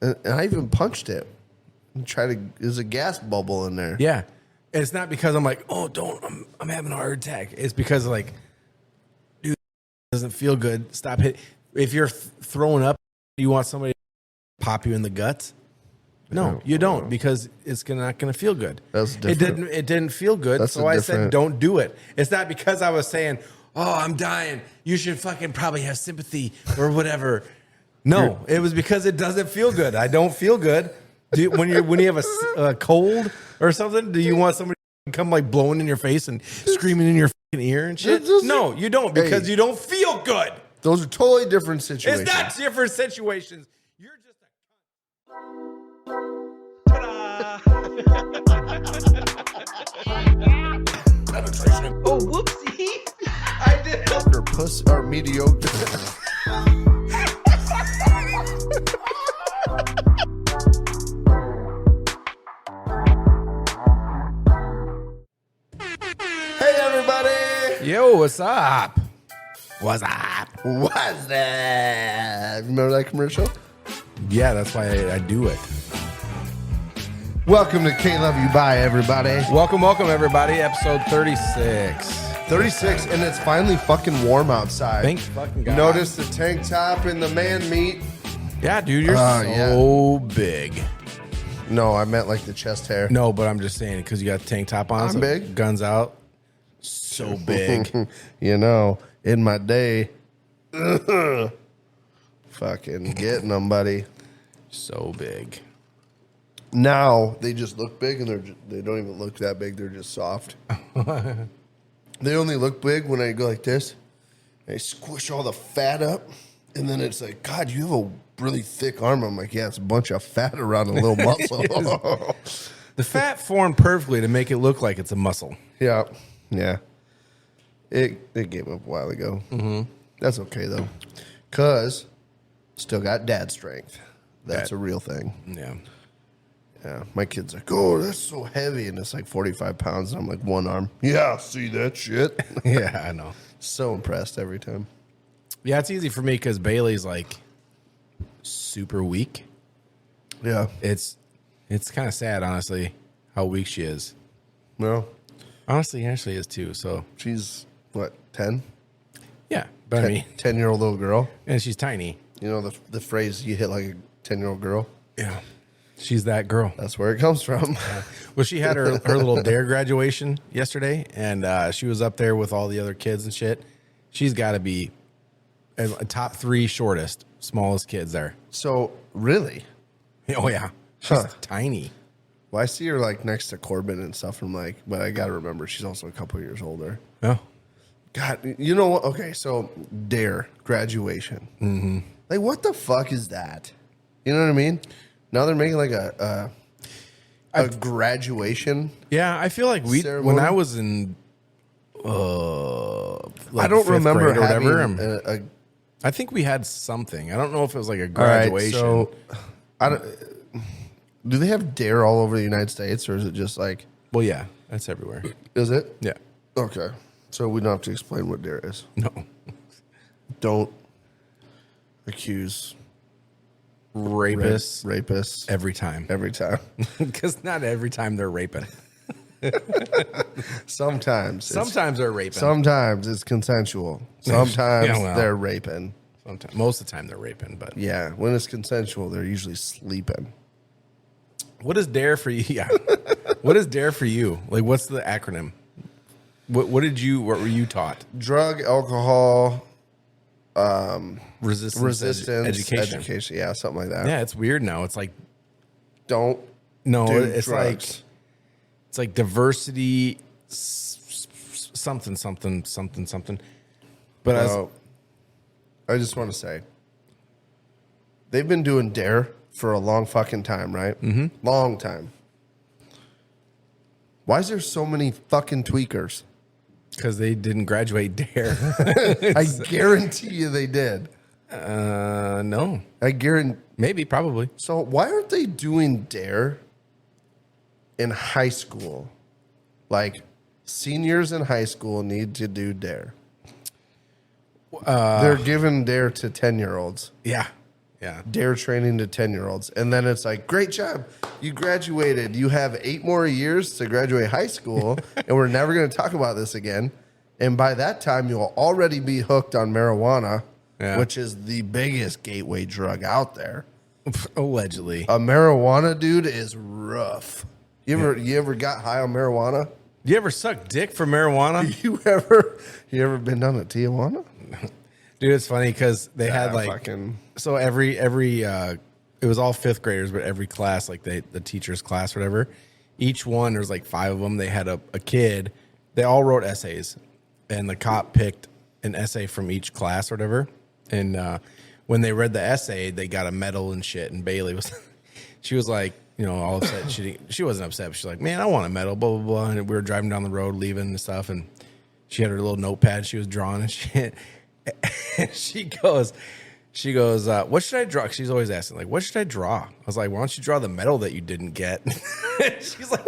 And I even punched it. And there's a gas bubble in there. Yeah. And it's not because I'm like, oh, I'm having a heart attack. It's because like, dude, it doesn't feel good. Stop hitting. If you're throwing up, you want somebody to pop you in the guts? No, you don't, because it's not going to feel good. That's different. It didn't feel good, so I said don't do it. It's not because I was saying, oh, I'm dying, you should fucking probably have sympathy or whatever. No, it was because it doesn't feel good. I don't feel good. When you have a cold or something, do you want somebody to come like blowing in your face and screaming in your fucking ear and shit? No, you don't, because you don't feel good. Those are totally different situations. It's not different situations. You're just Oh, whoopsie. I did. Or puss or mediocre. Hey, everybody. Yo, what's up? What's up? What's that? Remember that commercial? Yeah, that's why I do it. Welcome to KLYB, everybody. Welcome, everybody. Episode 36. 36, and it's finally fucking warm outside. Thank fucking God. Notice the tank top and the man meat. Yeah, dude, you're so big. No, I meant like the chest hair. No, but I'm just saying because you got the tank top on. I'm big. Guns out. So big. You know, in my day, fucking getting them, buddy. So big. Now they just look big, and they don't even look that big. They're just soft. They only look big when I go like this. I squish all the fat up, and then it's like, God, you have a really thick arm. I'm like, yeah, it's a bunch of fat around a little muscle. The fat formed perfectly to make it look like it's a muscle. Yeah. It gave up a while ago. Mm-hmm. That's okay, though, because still got dad strength. That's a real thing. Yeah. Yeah, my kid's like, oh, that's so heavy, and it's like 45 pounds, and I'm like, one arm. Yeah, see that shit? Yeah, I know. So impressed every time. Yeah, it's easy for me because Bailey's like super weak. Yeah. It's kind of sad, honestly, how weak she is. Well, honestly, Ashley is too. So she's what, 10? Yeah, but I mean, 10-year-old little girl, and she's tiny. You know the phrase, you hit like a 10-year-old girl. Yeah, she's that girl. That's where it comes from. Well, she had her little DARE graduation yesterday, and she was up there with all the other kids and shit. She's got to be a top 3 shortest, smallest kids there. So really? Oh yeah, she's tiny. Well, I see her like next to Corbin and stuff. I'm like, but I got to remember she's also a couple years older. Oh, God, you know what? Okay, so DARE graduation. Mm-hmm. Like, what the fuck is that? You know what I mean? Now they're making like a graduation. Yeah, I feel like ceremony. When I was in, like I don't remember having having I think we had something. I don't know if it was like a graduation. All right, so do they have DARE all over the United States, or is it just like? Well, yeah, that's everywhere. Is it? Yeah. Okay, so we don't have to explain what DARE is. No. Don't accuse rapists every time. Every time. Because not every time they're raping. Sometimes they're raping. Sometimes it's consensual. Sometimes they're raping. Sometimes, most of the time they're raping, but yeah, when it's consensual, they're usually sleeping. What is DARE for you? Yeah. What is DARE for you? Like, what's the acronym? What were you taught? Drug, alcohol, resistance education. Yeah, something like that. Yeah, it's weird now. It's like it's drugs. It's like diversity something. But I just want to say they've been doing DARE for a long fucking time, right? Mm-hmm. Long time. Why is there so many fucking tweakers? Because they didn't graduate DARE. I guarantee you they did. No. I guarantee. Maybe, probably. So why aren't they doing DARE in high school? Like, seniors in high school need to do DARE. They're giving DARE to 10-year-olds. Yeah. Yeah. Dare training to 10-year-olds. And then it's like, great job. You graduated. You have 8 more years to graduate high school, and we're never going to talk about this again. And by that time, you'll already be hooked on marijuana, which is the biggest gateway drug out there. Allegedly. A marijuana dude is rough. You ever got high on marijuana? You ever suck dick for marijuana? You ever been down to Tijuana? Dude, it's funny because they had like so every it was all 5th graders, but every class, like the teacher's class, or whatever, each one, there's like 5 of them. They had a kid. They all wrote essays, and the cop picked an essay from each class or whatever. And when they read the essay, they got a medal and shit. And Bailey was, she was like, you know, all upset. She wasn't upset, but she's like, man, I want a medal, blah, blah, blah. And we were driving down the road, leaving and stuff. And she had her little notepad she was drawing and shit. And she goes, what should I draw? She's always asking, like, what should I draw? I was like, why don't you draw the medal that you didn't get? She's like,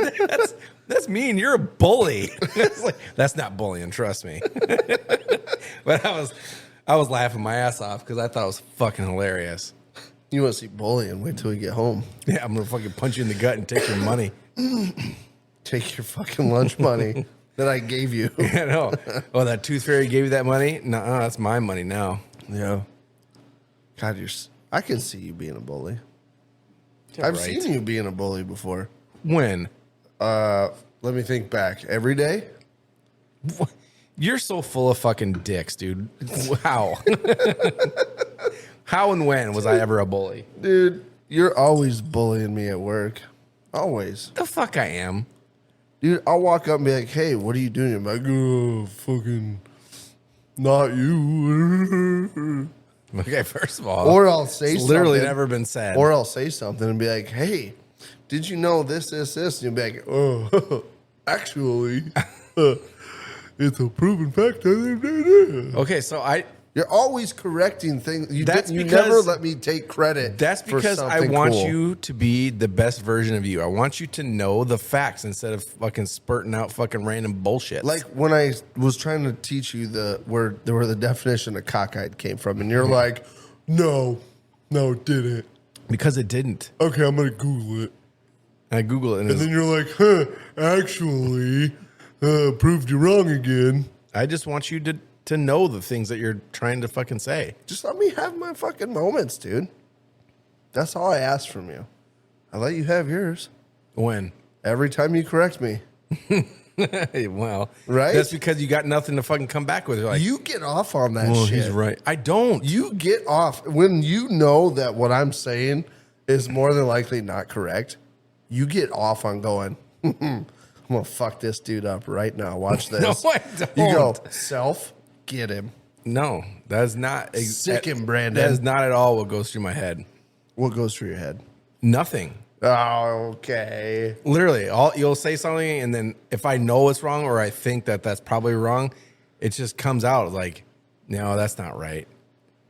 that's mean. You're a bully. It's like, that's not bullying, trust me. But I was laughing my ass off because I thought it was fucking hilarious. You want to see bullying? Wait till we get home. Yeah, I'm gonna fucking punch you in the gut and take your money. Take your fucking lunch money that I gave you. Yeah, no. Oh, that tooth fairy gave you that money? No, that's my money now. Yeah. God, I can see you being a bully. Yeah, I've right. seen you being a bully before. When? Let me think back. Every day? You're so full of fucking dicks, dude. Wow. How and when was I ever a bully? Dude, you're always bullying me at work. Always. The fuck I am. Dude, I'll walk up and be like, hey, what are you doing? I'm like, oh, fucking not you. Okay, first of all. Or I'll say it's something. Literally never been said. Or I'll say something and be like, hey, did you know this? And you'll be like, oh, actually, it's a proven fact. Okay, so You're always correcting things. You because never let me take credit. That's because I want you to be the best version of you. I want you to know the facts instead of fucking spurting out fucking random bullshit. Like when I was trying to teach you where the definition of cockeyed came from, and you're like, no, it didn't. Because it didn't. Okay, I'm gonna Google it. And I Google it, and then you're like, actually, proved you wrong again. I just want you to know the things that you're trying to fucking say. Just let me have my fucking moments, dude. That's all I ask from you. I let you have yours. When? Every time you correct me. Well, right? That's because you got nothing to fucking come back with. You're like, you get off on that shit. He's right. I don't. You get off. When you know that what I'm saying is more than likely not correct, you get off on going, I'm going to fuck this dude up right now. Watch this. No, I don't. You go, self, get him. No, that's not. Sick him, Brandon. That is not at all what goes through my head. What goes through your head? Nothing. Oh, okay. Literally, you'll say something, and then if I know it's wrong or I think that that's probably wrong, it just comes out like, no, that's not right.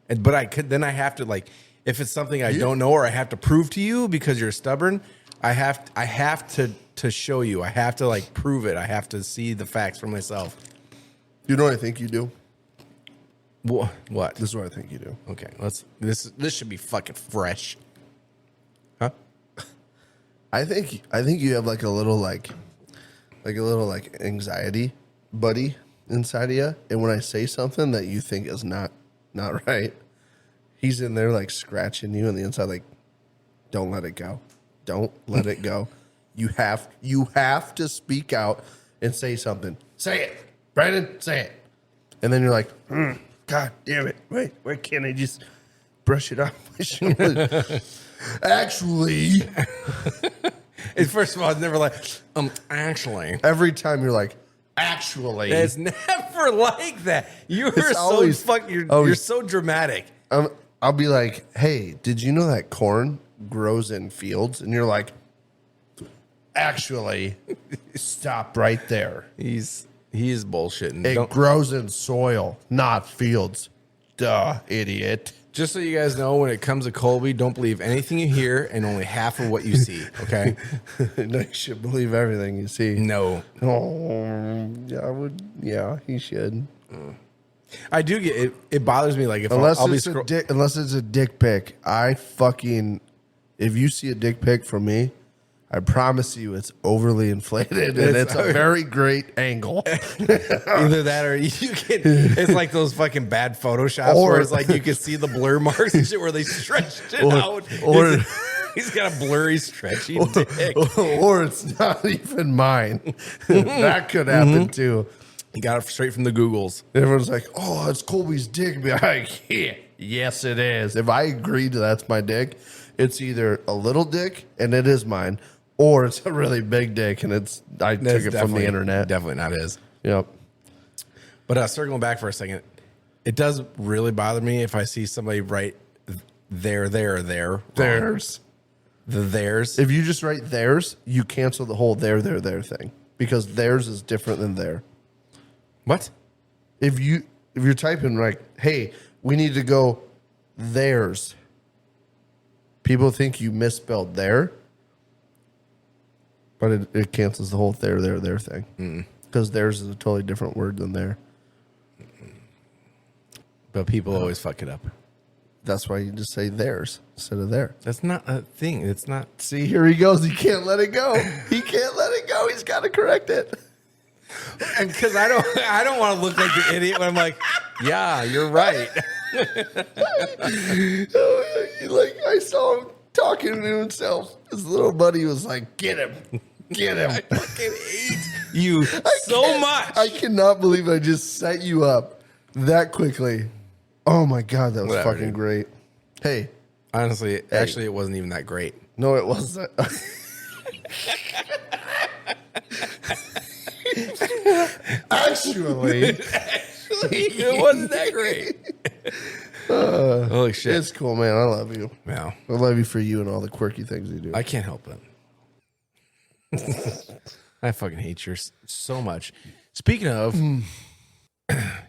But I have to, like, if it's something I don't know or I have to prove to you because you're stubborn, I have to show you. I have to, like, prove it. I have to see the facts for myself. You know what I think you do? What? This is what I think you do. Okay, this should be fucking fresh. Huh? I think you have like a little anxiety buddy inside of you, and when I say something that you think is not right, he's in there like scratching you on the inside, like, don't let it go. Don't let it go. You have to speak out and say something. Say it, Brandon. Say it. And then you're like, God damn it! Wait, why can't I just brush it off my shoulder? Actually, First of all, it's never like, actually. every time you're like, actually, It's never like that. You're always- you're so dramatic. I'll be like, hey, did you know that corn grows in fields? And you're like, actually, stop right there. He's bullshitting. It grows in soil, not fields. Duh, idiot. Just so you guys know, when it comes to Colby, don't believe anything you hear and only half of what you see, okay? No, you should believe everything you see. No. Oh, yeah, he should. I do get it. It bothers me. Like if Unless I'll be unless it's a dick pic, if you see a dick pic from me, I promise you it's overly inflated and it's a very great angle. Either that or you can. It's like those fucking bad Photoshops where it's like you can see the blur marks and shit where they stretched it out. Or he's got a blurry, stretchy dick. Or it's not even mine. That could happen too. He got it straight from the Googles. Everyone's like, "Oh, it's Colby's dick." Be like, "Yeah, yes, it is." If I agree to that's my dick, it's either a little dick and it is mine, or it's a really big dick and I took it from the internet. Definitely not his. Yep. But circling back for a second, it does really bother me if I see somebody write there. Theirs. The theirs. If you just write theirs, you cancel the whole there thing because theirs is different than there. What? If you're typing like, "Hey, we need to go theirs," people think you misspelled there, but it cancels the whole there thing because theirs is a totally different word than there. But people always fuck it up. That's why you just say theirs instead of there. That's not a thing. It's not. See, here he goes. He can't let it go. He can't let it go. He's got to correct it. And because I don't want to look like the idiot when I'm like, yeah, you're right. I saw him talking to himself. His little buddy was like, "Get him. I fucking hate you so much. I cannot believe I just set you up that quickly. Oh my God, that was fucking great. Hey. Honestly, actually, it wasn't even that great. No, it wasn't. Actually, it wasn't that great. Holy shit. It's cool, man. I love you. Yeah. I love you for you and all the quirky things you do. I can't help it. I fucking hate yours so much. Speaking of,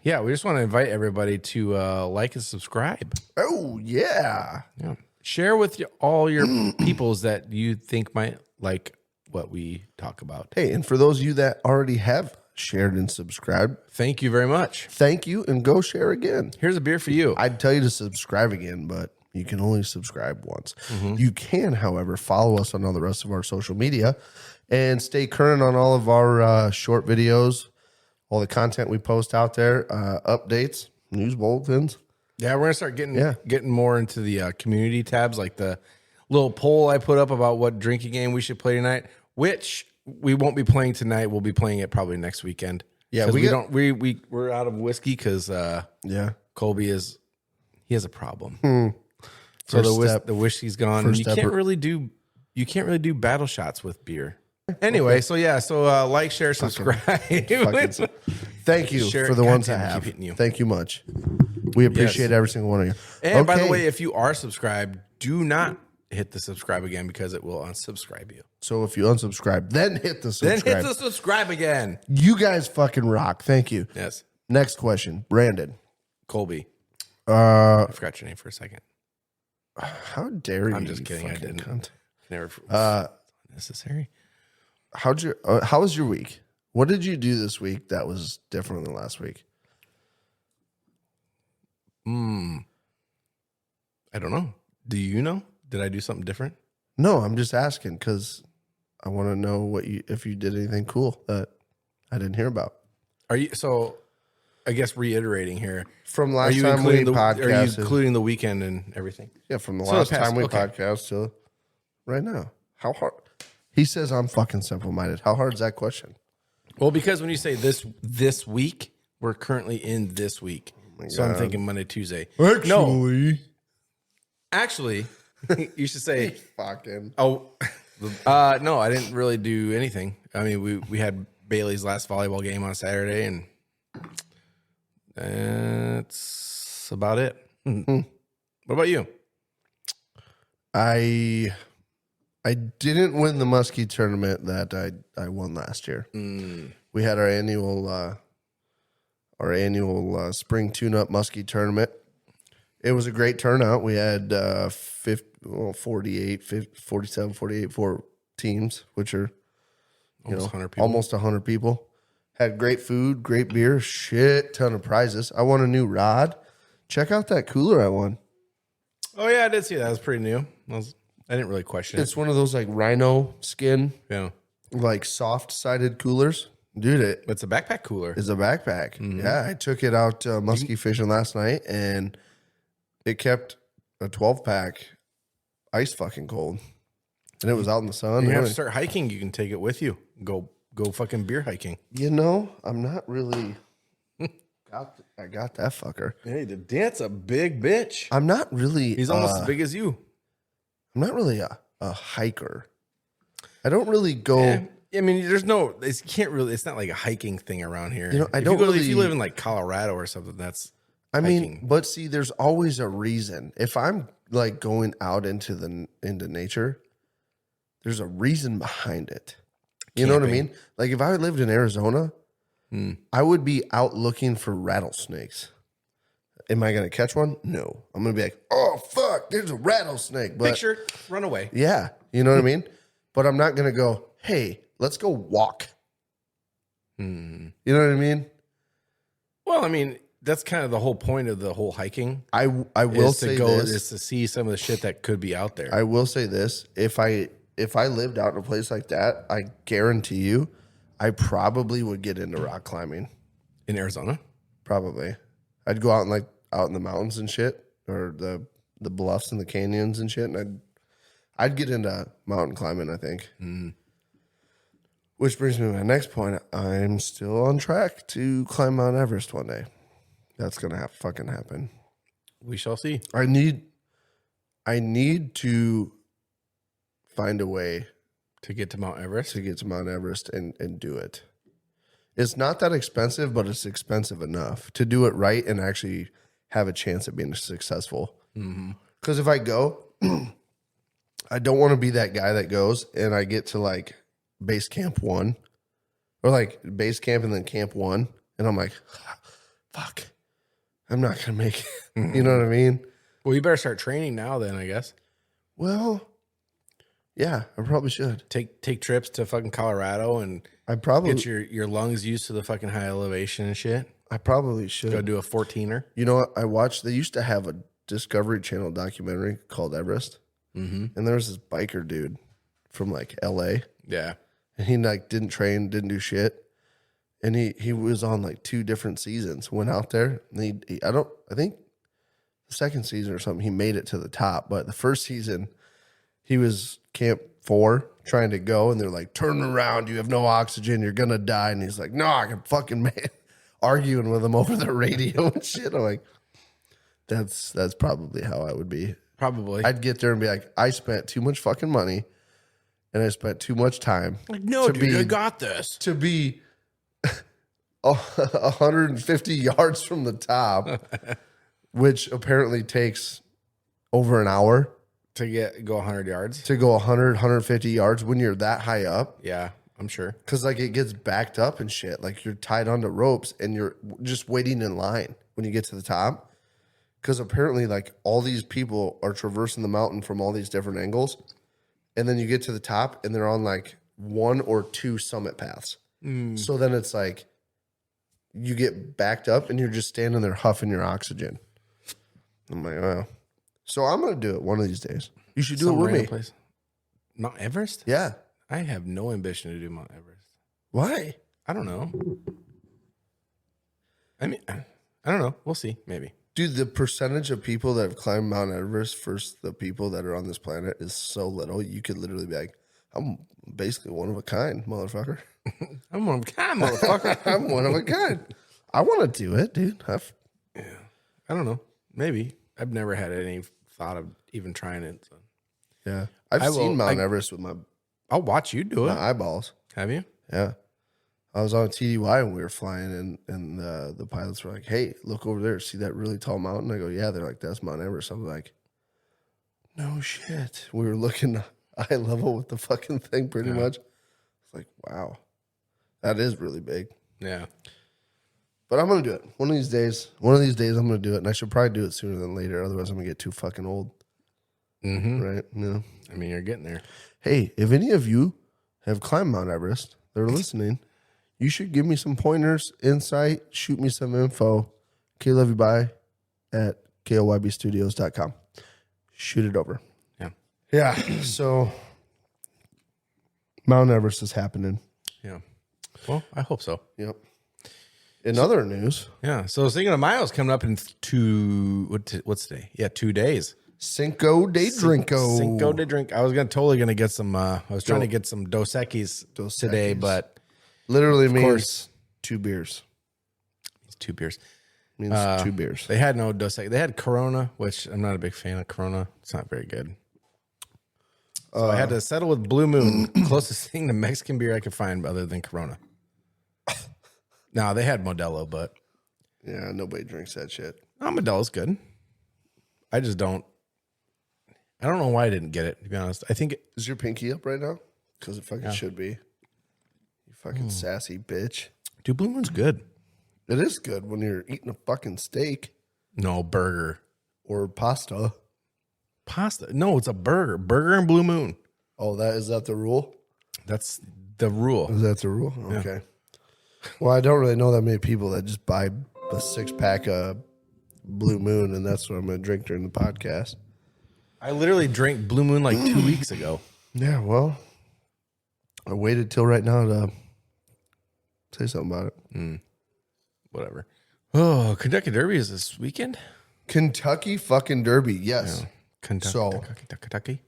yeah, we just want to invite everybody to like and subscribe. Oh, yeah. Yeah. Share with all your peoples that you think might like what we talk about. Hey, and for those of you that already have shared and subscribed, thank you very much. Thank you, and go share again. Here's a beer for you. I'd tell you to subscribe again, but you can only subscribe once. You can, however, follow us on all the rest of our social media and stay current on all of our short videos, all the content we post out there, updates, news bulletins. Yeah, we're gonna start getting more into the community tabs, like the little poll I put up about what drinking game we should play tonight, which we won't be playing tonight. We'll be playing it probably next weekend. Yeah, we're out of whiskey because Colby he has a problem. So the whiskey's gone. You can't really do battle shots with beer. Anyway, so like, share, subscribe. Thank you for the ones I have. Thank you much. We appreciate every single one of you. And by the way, if you are subscribed, do not hit the subscribe again because it will unsubscribe you. So if you unsubscribe, then hit the subscribe. Then hit the subscribe again. You guys fucking rock. Thank you. Yes. Next question, Brandon. Colby. I forgot your name for a second. How dare you? I'm just kidding. I didn't. Cunt. Never necessary. How was your week? What did you do this week that was different than last week? I don't know. Do you know? Did I do something different? No, I'm just asking because I want to know if you did anything cool that I didn't hear about. I guess reiterating here from last time we podcasted. Are you including the weekend and everything? Yeah, from the last time we podcast to right now. How hard? He says I'm fucking simple-minded. How hard is that question? Well, because when you say this week, we're currently in this week. So I'm thinking Monday, Tuesday. Actually, you should say fucking. Oh, no, I didn't really do anything. I mean, we had Bailey's last volleyball game on Saturday, and that's about it. What about you? I didn't win the muskie tournament that I won last year. We had our annual spring tune-up muskie tournament. It was a great turnout. We had 4 teams, which are almost 100 people. Had great food, great beer, shit ton of prizes. I won a new rod. Check out that cooler I won. Oh yeah, I did see that. It was pretty new. I didn't really question It's one of those like rhino skin, Yeah, like soft sided coolers. Dude, it's a backpack cooler. it's a backpack. Yeah, I took it out muskie fishing last night and it kept a 12-pack ice fucking cold. And it was out in the sun. You have to start hiking. You can take it with you. Go fucking beer hiking. You know, I'm not really. I got that fucker. Hey, the dent's a big bitch. I'm not really. He's almost as big as you. I'm not really a hiker. I don't really go. Yeah. I mean, there's no. It can't really. It's not like a hiking thing around here. You know, I if don't you go, really. If you live in like Colorado or something, that's. I hiking. mean, but see, there's always a reason. If I'm like going out into nature, there's a reason behind it. You know what I mean? Like if I lived in Arizona, I would be out looking for rattlesnakes. Am I going to catch one? No. I'm going to be like, oh, fuck, there's a rattlesnake. But, Picture, run away. Yeah. You know what I mean? But I'm not going to go, hey, let's go walk. You know what I mean? Well, I mean, that's kind of the whole point of the whole hiking. I will say this. Is to see some of the shit that could be out there. I will say this. If I lived out in a place like that, I guarantee you, I probably would get into rock climbing. In Arizona? Probably. I'd go out and out in the mountains and shit, or the bluffs and the canyons and shit, and I'd get into mountain climbing, I think. Which brings me to my next point. I'm still on track to climb Mount Everest one day. That's gonna fucking happen. We shall see. I need to find a way To get to Mount Everest? to get to Mount Everest and do it. It's not that expensive, but it's expensive enough to do it right and actually have a chance at being successful. Because if I go, I don't want to be that guy that goes and I get to like base camp 1 or like base camp and then camp 1. And I'm like, fuck, I'm not going to make it. You know what I mean? Well, you better start training now then, I guess. Well, yeah, I probably should. Take trips to fucking Colorado and I probably get your lungs used to the fucking high elevation and shit. I probably should. Go do a 14er. You know what? I watched, they used to have a Discovery Channel documentary called Everest. And there was this biker dude from like LA. Yeah. And he like didn't train, didn't do shit. And he was on like 2 different seasons, went out there. And I think the second season or something, he made it to the top. But the first season, he was camp 4 trying to go. And they're like, turn around. You have no oxygen. You're going to die. And he's like, no, I can fucking arguing with him over the radio and shit. I'm like, that's probably how I would be. Probably. I'd get there and be like, I spent too much fucking money and I spent too much time. Like, no, dude, I got this. To be 150 yards from the top, which apparently takes over an hour To go 100 yards. to go 100, 150 yards when you're that high up. Yeah, I'm sure. Because like it gets backed up and shit. Like you're tied onto ropes and you're just waiting in line when you get to the top. Because apparently like all these people are traversing the mountain from all these different angles. And then you get to the top and they're on like 1 or 2 summit paths. So then it's like you get backed up and you're just standing there huffing your oxygen. I'm like, wow. So I'm going to do it one of these days. You should do it with me. Place. Mount Everest? Yeah. I have no ambition to do Mount Everest. Why? I don't know. I mean, I don't know. We'll see. Maybe. Dude, the percentage of people that have climbed Mount Everest versus the people that are on this planet is so little. You could literally be like, I'm basically one of a kind, motherfucker. I'm one of a kind, motherfucker. I'm one of a kind. I want to do it, dude. I don't know. Maybe. I've never had any thought of even trying it. So. Yeah. I've seen Mount Everest with I'll watch you do it. my eyeballs. Have you? Yeah. I was on TDY when we were flying, and the pilots were like, hey, look over there. See that really tall mountain? I go, yeah. They're like, that's Mount Everest. I'm like, no shit. We were looking eye level with the fucking thing pretty much. It's like, wow. That is really big. Yeah. But I'm going to do it. One of these days, I'm going to do it. And I should probably do it sooner than later. Otherwise, I'm going to get too fucking old. Right? Yeah. I mean, you're getting there. Hey, if any of you have climbed Mount Everest, they're listening. You should give me some pointers, insight, shoot me some info. KLYB at KLYBstudios.com. Shoot it over. Yeah. Yeah. So Mount Everest is happening. Yeah. Well, I hope so. Yep. In other news, Yeah. So speaking of miles coming up in what's today? Yeah, 2 days. Cinco de Drinko. Cinco de Drink. I was totally gonna get some. I was trying to get some Dos Equis today, but Literally means course. 2 beers. it's 2 beers. Means 2 beers. They had no Dos Equis. They had Corona, which I'm not a big fan of Corona. It's not very good. So I had to settle with Blue Moon, closest thing to Mexican beer I could find other than Corona. No, they had Modelo, but Yeah, nobody drinks that shit. Modelo's good. I just don't. I don't know why I didn't get it, to be honest. I think Is your pinky up right now? Because it fucking should be. You fucking sassy bitch. dude, Blue Moon's good. It is good when you're eating a fucking steak No, burger. or pasta. Pasta. No, it's a burger. Burger and Blue Moon. Oh, is that the rule? That's the rule. Is that the rule? Okay. Well, I don't really know that many people that just buy a 6-pack of Blue Moon, and that's what I'm going to drink during the podcast. I literally drank Blue Moon like 2 weeks ago. Yeah, well, I waited till right now to say something about it. Whatever. Oh, Kentucky Derby is this weekend? Kentucky fucking Derby, yes. Kentucky.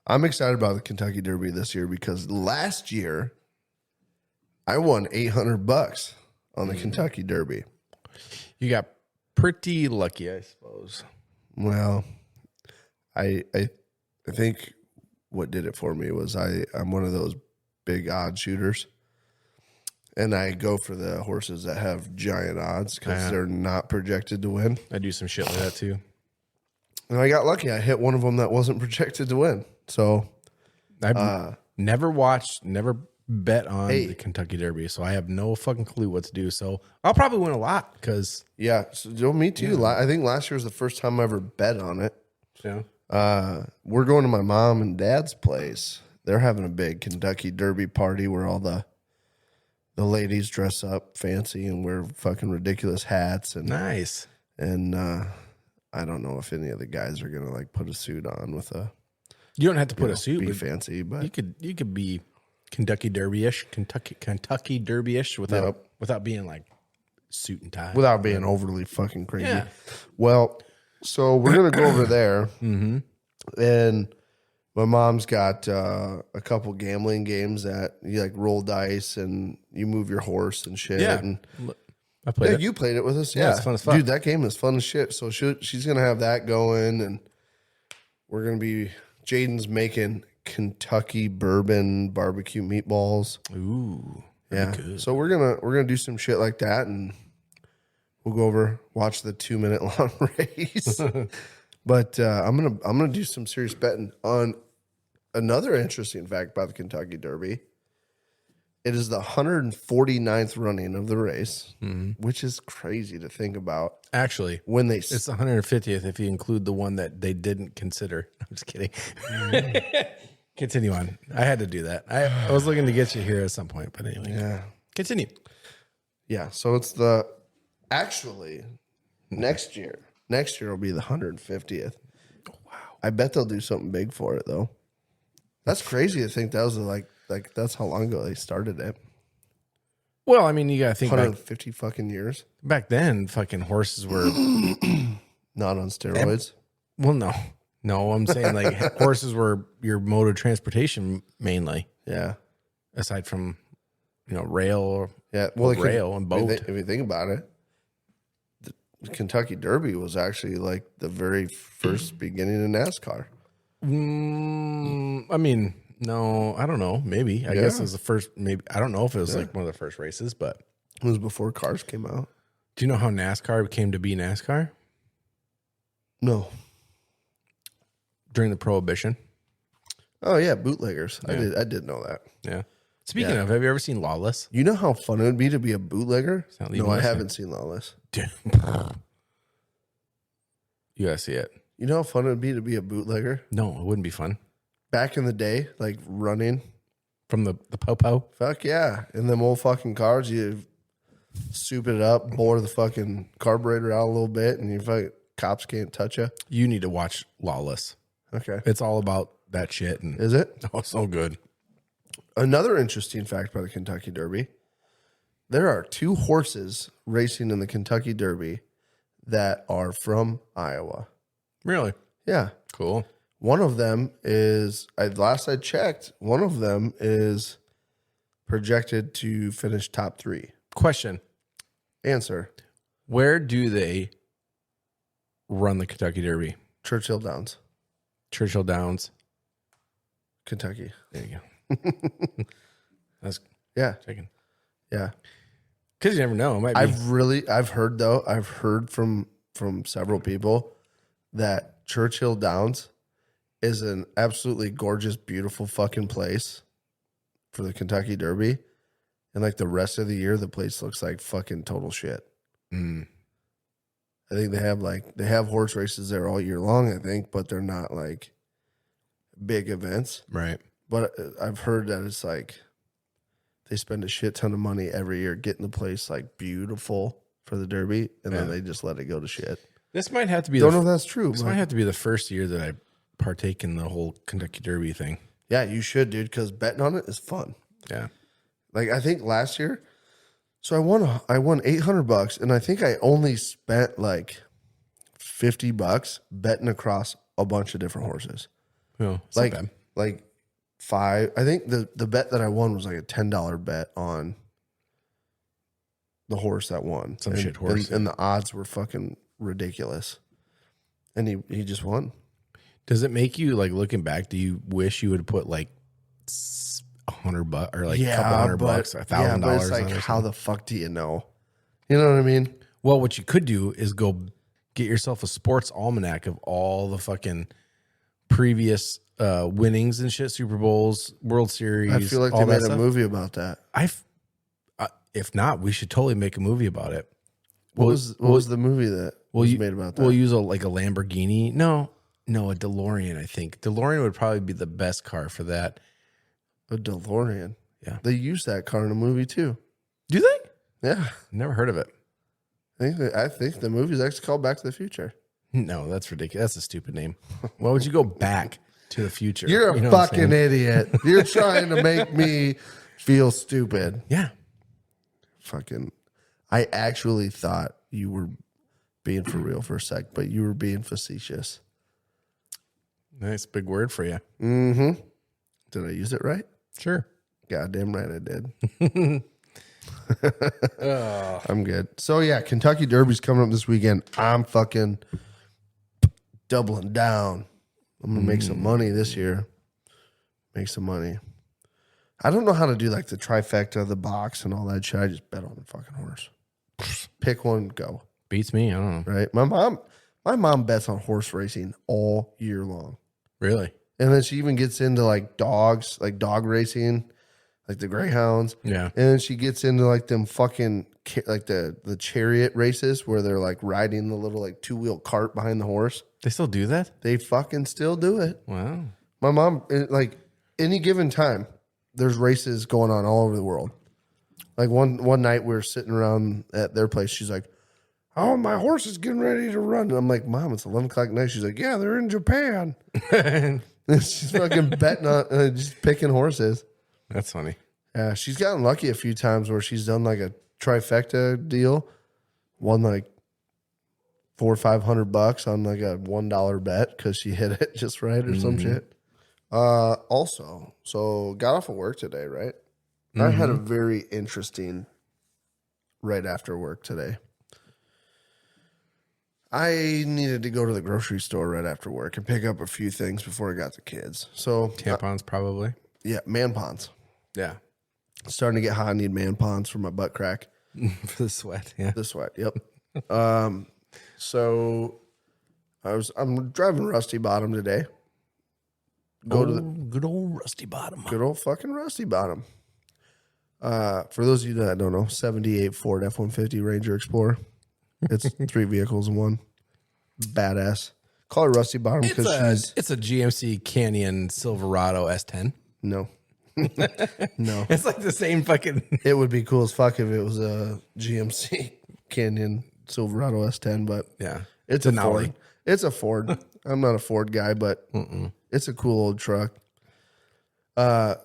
I'm excited about the Kentucky Derby this year because last year I won $800 on the Kentucky Derby. You got pretty lucky, I suppose. Well, I think what did it for me was I'm one of those big odd shooters, and I go for the horses that have giant odds because they're not projected to win. I do some shit like that too. And I got lucky. I hit one of them that wasn't projected to win. So I've never watched, never bet on the Kentucky Derby, so I have no fucking clue what to do. So I'll probably win a lot because yeah, so me too. I think last year was the first time I ever bet on it. We're going to my mom and dad's place. They're having a big Kentucky Derby party where all the ladies dress up fancy and wear fucking ridiculous hats and nice. And I don't know if any of the guys are gonna like put a suit on with a. You don't have to put a suit. Be but fancy, but you could be Kentucky Derby-ish, Kentucky Derby-ish without being like suit and tie, without being overly fucking crazy. Yeah. Well, so we're gonna go over there, and my mom's got a couple gambling games that you like roll dice and you move your horse and shit. Yeah. And I played it. you played it with us. Yeah, it's fun as fuck. Dude, that game is fun as shit. So she's gonna have that going, and we're gonna be Jaden's making Kentucky bourbon barbecue meatballs. Ooh, Yeah. good. So we're gonna do some shit like that, and we'll go over, watch the 2-minute long race. But I'm gonna do some serious betting on another interesting fact about the Kentucky Derby. It is the 149th running of the race, which is crazy to think about. Actually, When they it's the 150th if you include the one that they didn't consider. I'm just kidding. Continue on. I had to do that. I was looking to get you here at some point, but anyway. yeah. Continue. Yeah, so it's actually next year. Next year will be the 150th. Wow. I bet they'll do something big for it though. That's crazy to think that was like that's how long ago they started it. Well, I mean, you got to think 150 fucking years. back then, fucking horses were, Not on steroids. well, no, I'm saying like horses were your mode of transportation mainly, Yeah. aside from, rail Yeah. Well, rail and boat. If you think about it, the Kentucky Derby was actually like the very first beginning of NASCAR. I mean, no, I don't know. Maybe. I guess it was the first, maybe. I don't know if it was like one of the first races, but. It was before cars came out. Do you know how NASCAR came to be NASCAR? No. During the Prohibition. Oh yeah, bootleggers. Yeah. I did know that. Yeah. Speaking of, have you ever seen Lawless? You know how fun it would be to be a bootlegger? Sound even No, I less haven't seen Lawless. Dude. You gotta see it. You know how fun it would be to be a bootlegger? No, it wouldn't be fun. Back in the day, like running, from the popo. Fuck yeah. In them old fucking cars, you soup it up, bore the fucking carburetor out a little bit, and you fucking cops can't touch you. You need to watch Lawless. Okay. It's all about that shit. And Is it? oh, so good. Another interesting fact about the Kentucky Derby. There are 2 horses racing in the Kentucky Derby that are from Iowa. Really? Yeah. Cool. One of them is, last I checked, one of them is projected to finish top 3. Question. Answer. Where do they run the Kentucky Derby? Churchill Downs, Churchill Downs. Kentucky. There you go. That's Yeah. taken. Yeah. Because you never know. It might be. I've heard from several people that Churchill Downs is an absolutely gorgeous, beautiful fucking place for the Kentucky Derby. And like the rest of the year, the place looks like fucking total shit. Mm. I think they have horse races there all year long, I think, but they're not like big events. Right. But I've heard that it's like they spend a shit ton of money every year getting the place like beautiful for the Derby, and then they just let it go to shit. This might have to be. Don't know if that's true. This but might have to be the first year that I partake in the whole Kentucky Derby thing. yeah, you should, dude, because betting on it is fun. Yeah. Like I think last year, so I won $800, and I think I only spent like $50 betting across a bunch of different horses. Oh, it's not Like bad. like 5. I think the bet that I won was like a $10 bet on the horse that won. Some and, shit horse. and the odds were fucking ridiculous. And he just won. Does it make you like looking back? Do you wish you would put like $100 or like a couple $100, $1,000? Yeah, but it's like, how the fuck do you know? You know what I mean? Well, what you could do is go get yourself a sports almanac of all the fucking previous winnings and shit, Super Bowls, World Series. I feel like all they that made a stuff. movie about that. If not, we should totally make a movie about it. What was the movie that was made about that? We'll use a Lamborghini. No, a DeLorean. I think DeLorean would probably be the best car for that. A DeLorean. Yeah, They used that car in a movie too. do they? Yeah. Never heard of it. I think the movie's actually called Back to the Future. No, that's ridiculous. That's a stupid name. Why would you go back to the future? You're a You know what I'm fucking saying? idiot. You're trying to make me feel stupid. Yeah. Fucking, I actually thought you were being for real for a sec, but you were being facetious. Nice big word for you. Mm-hmm. Did I use it right? Sure. Goddamn right I did. I'm good. So yeah, Kentucky Derby's coming up this weekend. I'm fucking doubling down. I'm gonna make some money this year. Make some money. I don't know how to do like the trifecta of the box and all that shit. I just bet on the fucking horse. Pick one, go. Beats me. I don't know. Right? My mom bets on horse racing all year long. Really? And then she even gets into like dogs, like dog racing, like the greyhounds. Yeah. And then she gets into like them fucking like the chariot races where they're like riding the little like 2-wheel cart behind the horse. They still do that? They fucking still do it. Wow. My mom, like any given time, there's races going on all over the world. Like one night we were sitting around at their place. She's like, "Oh, my horse is getting ready to run." And I'm like, "Mom, it's 11 o'clock at night." She's like, "Yeah, they're in Japan." And she's fucking betting on, just picking horses. That's funny. Yeah, she's gotten lucky a few times where she's done like a trifecta deal, won like $400 or $500 on like a $1 bet because she hit it just right or some shit. Also, so got off of work today, right? I had a very interesting right after work today. I needed to go to the grocery store right after work and pick up a few things before I got the kids. So Tampons, probably. yeah, man ponds. Yeah. Starting to get hot. I need man ponds for my butt crack. For the sweat. Yeah. The sweat. Yep. So I'm driving Rusty Bottom today. Good old Rusty Bottom. Good old fucking Rusty Bottom. For those of you that don't know, 78 Ford F-150 Ranger Explorer. It's 3 vehicles in one. Badass. Call her Rusty Bottom because she's It's a GMC Canyon Silverado S10. no. No. It's like the same fucking. It would be cool as fuck if it was a GMC Canyon Silverado S10, but Yeah. it's a Ford. It's a Ford. I'm not a Ford guy, but it's a cool old truck. I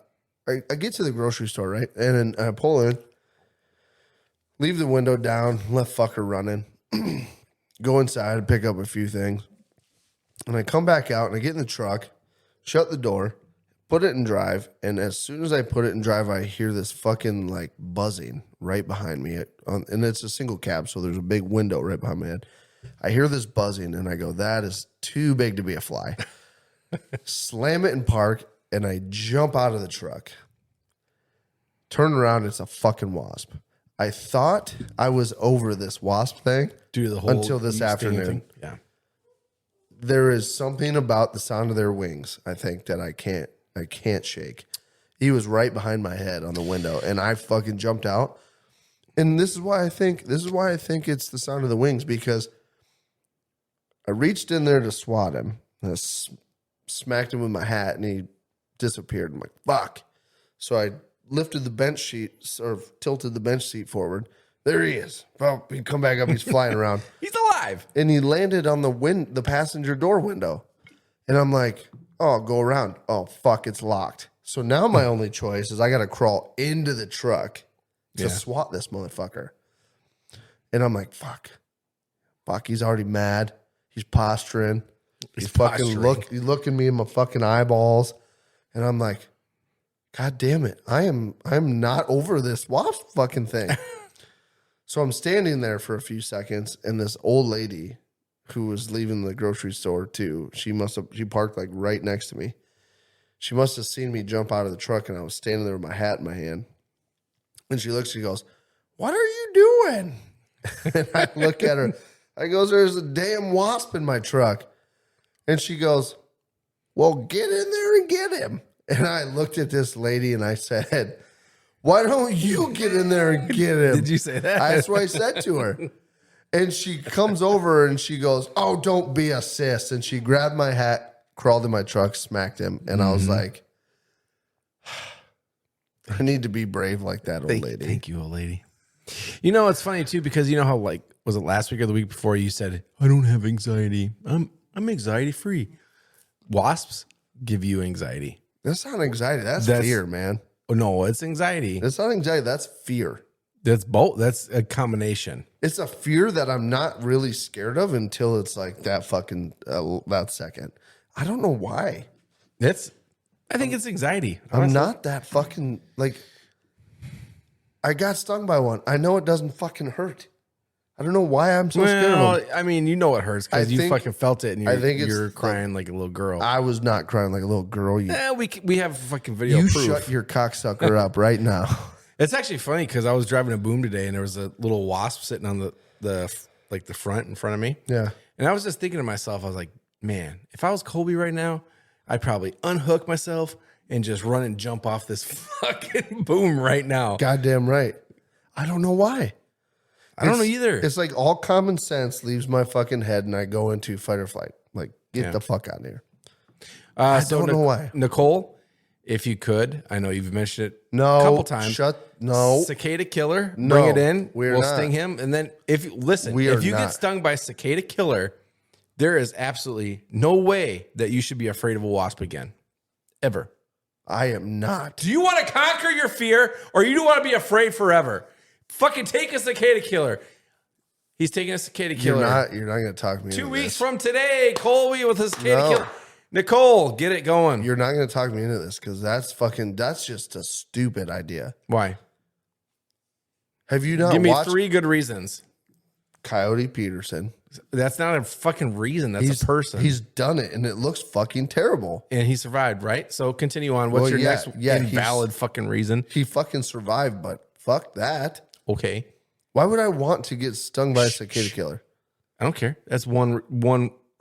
get to the grocery store, right? And then I pull in, leave the window down, left fucker running, go inside and pick up a few things. And I come back out and I get in the truck, shut the door, put it in drive. And as soon as I put it in drive, I hear this fucking like buzzing right behind me. And it's a single cab, so there's a big window right behind my head. I hear this buzzing and I go, that is too big to be a fly. Slam it in park and I jump out of the truck. Turn around, it's a fucking wasp. I thought I was over this wasp thing until this afternoon. Yeah. There is something about the sound of their wings, I think, that I can't shake. He was right behind my head on the window, and I fucking jumped out. And this is why I think it's the sound of the wings, because I reached in there to swat him. And I smacked him with my hat, and he disappeared. I'm like, fuck. So I lifted the bench sheet, sort of tilted the bench seat forward. There he is. Well, he'd come back up. He's flying around. He's alive. And he landed on the passenger door window. And I'm like, oh, I'll go around. Oh, fuck, it's locked. So now my only choice is I got to crawl into the truck to swat this motherfucker. And I'm like, fuck, he's already mad. He's posturing. He's fucking looking me in my fucking eyeballs. And I'm like, God damn it. I'm not over this wasp fucking thing. So I'm standing there for a few seconds, and this old lady who was leaving the grocery store too, she parked like right next to me. She must have seen me jump out of the truck, and I was standing there with my hat in my hand. And she goes, what are you doing? And I look at her. I goes, there's a damn wasp in my truck. And she goes, well, get in there and get him. And I looked at this lady and I said, why don't you get in there and get him? Did you say that? That's what I said to her. And she comes over and she goes, oh, don't be a sis. And she grabbed my hat, crawled in my truck, smacked him. And I was like, I need to be brave like that old lady. Thank you, old lady. You know, it's funny too, because you know how, like, was it last week or the week before you said, I don't have anxiety. I'm anxiety free. Wasps give you anxiety. That's not anxiety. That's fear, man. Oh, no, it's anxiety. That's not anxiety. That's fear. That's both. That's a combination. It's a fear that I'm not really scared of until it's like that fucking that second. I don't know why. I think it's anxiety. Honestly. I'm not that fucking like. I got stung by one. I know it doesn't fucking hurt. I don't know why I'm so scared of them. I mean, you know it hurts because you fucking felt it, and you're crying like a little girl. I was not crying like a little girl. We have fucking video you proof. Shut your cocksucker up right now. It's actually funny because I was driving a boom today, and there was a little wasp sitting on the front in front of me. Yeah, and I was just thinking to myself, I was like, man, if I was Colby right now, I'd probably unhook myself and just run and jump off this fucking boom right now. Goddamn right. I don't know why. I don't know either. It's like all common sense leaves my fucking head and I go into fight or flight. Like, get the fuck out of here. I don't know why. Nicole, if you could, I know you've mentioned it a couple times. Cicada killer, bring it in. We'll sting him. And then if you get stung by cicada killer, there is absolutely no way that you should be afraid of a wasp again. Ever. I am not. Do you want to conquer your fear or you don't want to be afraid forever? Fucking take a cicada killer. He's taking a cicada killer. You're not going to talk me 2 into weeks this. from today, Colby with his cicada killer. Nicole, get it going. You're not going to talk me into this because that's just a stupid idea. Why? Have you not Give me watched 3 good reasons. Coyote Peterson? That's not a fucking reason. That's a person. He's done it, and it looks fucking terrible. And he survived, right? So continue on. What's your next invalid fucking reason? He fucking survived, but fuck that. Okay. Why would I want to get stung by a cicada killer? I don't care. That's one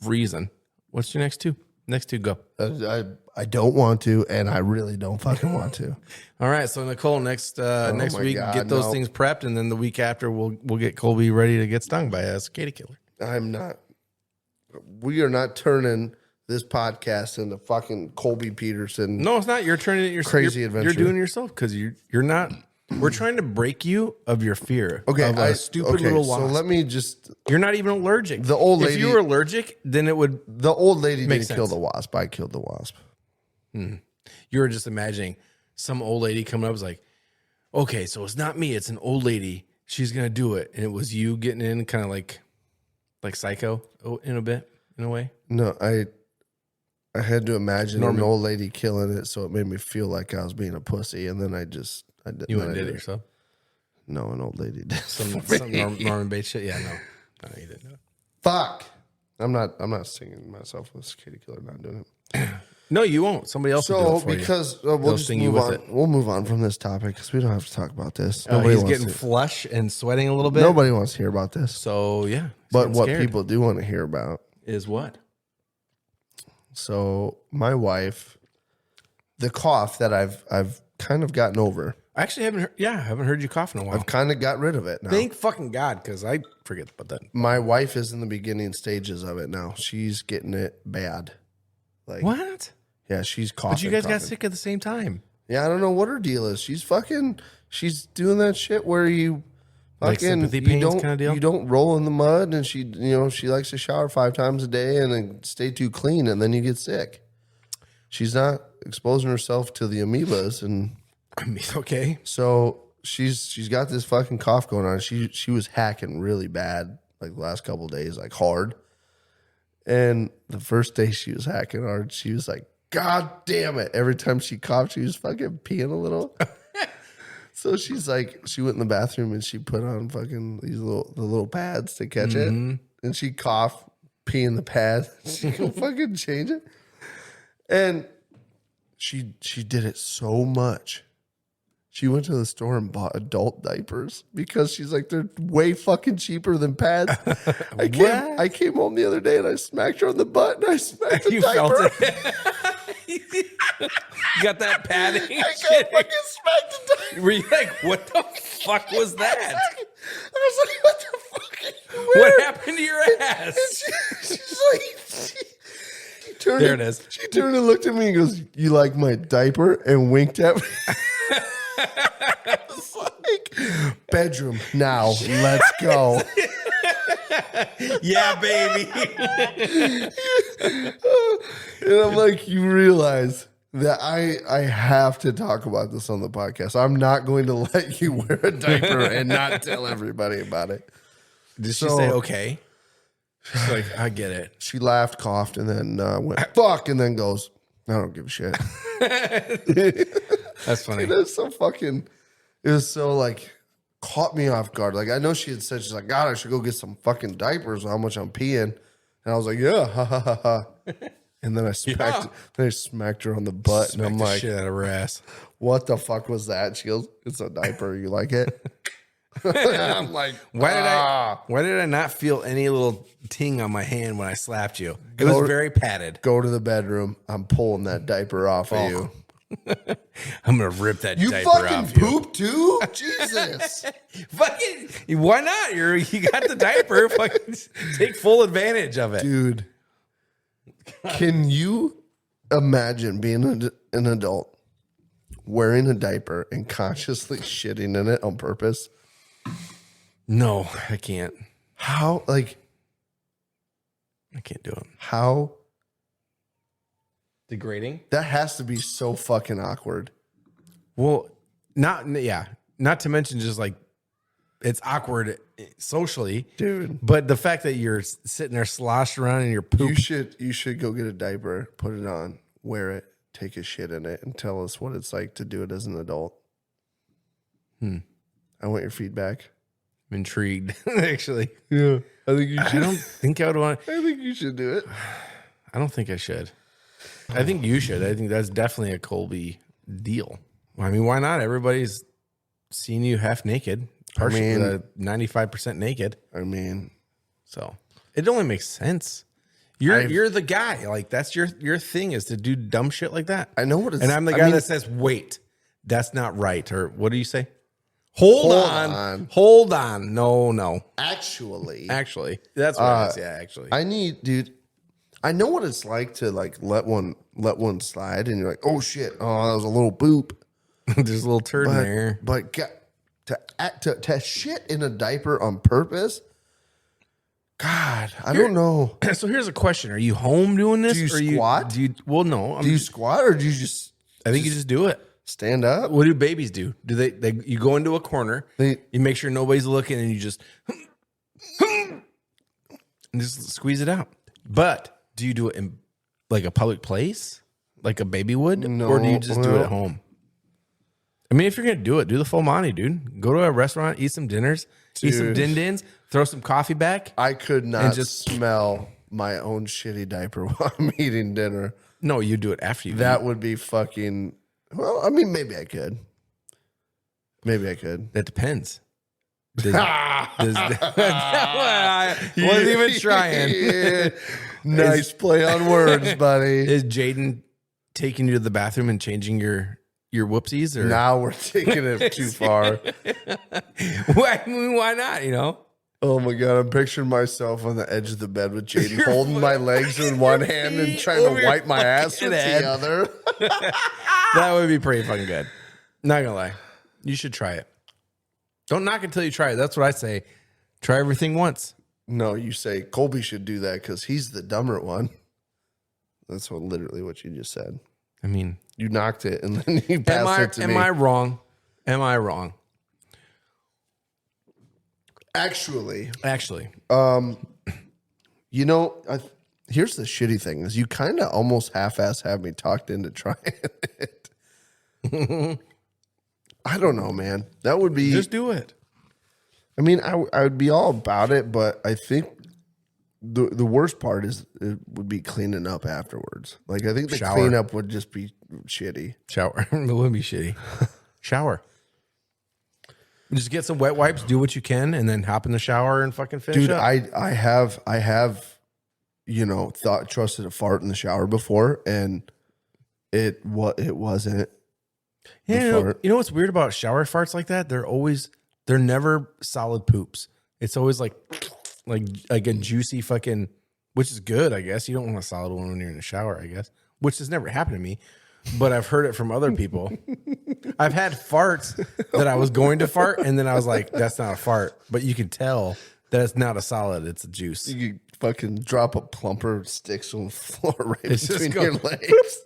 reason. What's your next 2? Next 2, go. I don't want to, and I really don't fucking want to. All right, so Nicole, next week, get those things prepped, and then the week after, we'll get Colby ready to get stung by a cicada killer. I'm not. We are not turning this podcast into fucking Colby Peterson. No, it's not. You're turning it yourself. Crazy adventure. You're doing it yourself because you're not. We're trying to break you of your fear. Okay, of a stupid little wasp. So let me just. You're not even allergic. The old lady. If you were allergic, then it would. The old lady didn't sense. kill the wasp. I killed the wasp. You were just imagining some old lady coming up was like, okay, so it's not me. It's an old lady. She's gonna do it, and it was you getting in, kind of like Psycho in a way. No, I had to imagine an old lady killing it, so it made me feel like I was being a pussy, and then I did. You went and did it yourself. No, an old lady did. Some Norman Bates shit. Yeah, no, you didn't know. Fuck. I'm not singing myself with Katie Killer. Not doing it. No, you won't. Somebody else will do it for because you. we'll just move on. We'll move on from this topic because we don't have to talk about this. He's getting flush and sweating a little bit. Nobody wants to hear about this. So yeah, but what people do want to hear about is what. So my wife, the cough that I've kind of gotten over. I actually haven't heard you cough in a while. I've kind of got rid of it now. Thank fucking God, because I forget about that. My wife is in the beginning stages of it now. She's getting it bad. Like what? Yeah, she's coughing. But you guys got sick at the same time. Yeah, I don't know what her deal is. She's doing that shit where you like fucking sympathy pains kind of deal. You don't roll in the mud, and she likes to shower 5 times a day and then stay too clean, and then you get sick. She's not exposing herself to the amoebas, and I mean, okay. So she's got this fucking cough going on. She was hacking really bad like the last couple of days, like hard. And the first day she was hacking hard, she was like, God damn it. Every time she coughed, she was fucking peeing a little. So she's like, she went in the bathroom and she put on fucking the little pads to catch it. And she coughed, pee in the pad. She go fucking change it. And she did it so much. She went to the store and bought adult diapers because she's like, they're way fucking cheaper than pads. I came home the other day and I smacked her on the butt and I smacked the diaper. Felt it. You got that padding? I got fucking smacked the diaper. Were you like, what the fuck was that? I was like, what the fuck are you wearing? What happened to your ass? And she's like, she turned there it is. She turned and looked at me and goes, you like my diaper? And winked at me. It's like, bedroom now, let's go. Yeah, baby. And I'm like, you realize that I have to talk about this on the podcast. I'm not going to let you wear a diaper and not tell everybody about it. Did she say okay? She's like, I get it. She laughed, coughed, and then went, fuck, and then goes, I don't give a shit. That's funny. It was so like, caught me off guard. Like, I know she had said, she's like, God, I should go get some fucking diapers on how much I'm peeing. And I was like, yeah, ha, ha, ha, ha. And then I smacked her on the butt. And I'm like, shit out of her ass. What the fuck was that? She goes, it's a diaper. You like it? I'm like, why did I not feel any little ting on my hand when I slapped you? It was very padded. Go to the bedroom. I'm pulling that diaper off of you. I'm gonna rip that diaper off you. You fucking poop too? Jesus. Fucking, why not? You got the diaper. Fucking take full advantage of it. Dude. Can you imagine being an adult wearing a diaper and consciously shitting in it on purpose? No, I can't. How, like, I can't do it. How degrading? That has to be so fucking awkward. Well, not to mention just like it's awkward socially, dude. But the fact that you're sitting there sloshed around in your poop. You should go get a diaper, put it on, wear it, take a shit in it, and tell us what it's like to do it as an adult. I want your feedback. I'm intrigued, actually. Yeah, I think you should. I don't think I would want. I think you should do it. I don't think I should. I think you should. I think that's definitely a Colby deal. I mean, why not? Everybody's seen you half naked, partially 95% naked. I mean, so it only makes sense. You're the guy. Like that's your thing is to do dumb shit like that. I know what it's. And I'm the guy that says, "Wait, that's not right." Or what do you say? Hold on. No. Actually, that's what it is. Yeah, actually. I need, dude. I know what it's like to like let one slide, and you're like, oh shit, oh that was a little boop. There's a little turd in there. But to shit in a diaper on purpose, God, I don't know. So here's a question: are you home doing this? Do you squat? Well, no. Do you squat or do you just? I think you just do it. Stand up. What do babies do? Do they you go into a corner, you make sure nobody's looking, and you just and just squeeze it out. But do you do it in like a public place, like a baby would, or do you just do it at home? I mean, if you're gonna do it, do the full Monty, dude. Go to a restaurant, eat some dinners, eat some din-dins, throw some coffee back. I could not just smell my own shitty diaper while I'm eating dinner. No, you do it after you. That would be fucking. Well, I mean, maybe I could. That depends. I wasn't even trying. Yeah. Nice play on words, buddy. Is Jaden taking you to the bathroom and changing your whoopsies? Or now we're taking it too far. Why not? You know. Oh my God, I'm picturing myself on the edge of the bed with Jaden holding my legs in one hand and trying to wipe my ass with the other. That would be pretty fucking good. Not gonna lie. You should try it. Don't knock it till you try it. That's what I say. Try everything once. No, you say Colby should do that because he's the dumber one. That's literally what you just said. I mean, you knocked it and then you passed it to me. Am I wrong? Am I wrong? Actually, you know, here's the shitty thing is you kind of almost half-ass have me talked into trying it. I don't know, man. That would be just do it. I mean, I would be all about it, but I think the worst part is it would be cleaning up afterwards. Like I think the cleanup would just be shitty. Shower. It would be shitty. Shower. Just get some wet wipes, do what you can, and then hop in the shower and fucking finish Dude, up. I have, you know, trusted a fart in the shower before, and it wasn't. Yeah, you know what's weird about shower farts like that? They're never solid poops. It's always like a juicy fucking, which is good, I guess. You don't want a solid one when you're in the shower, I guess. Which has never happened to me, but I've heard it from other people. I've had farts that I was going to fart, and then I was like, that's not a fart. But you can tell that it's not a solid, it's a juice. You could fucking drop a plumper sticks on the floor right between your legs.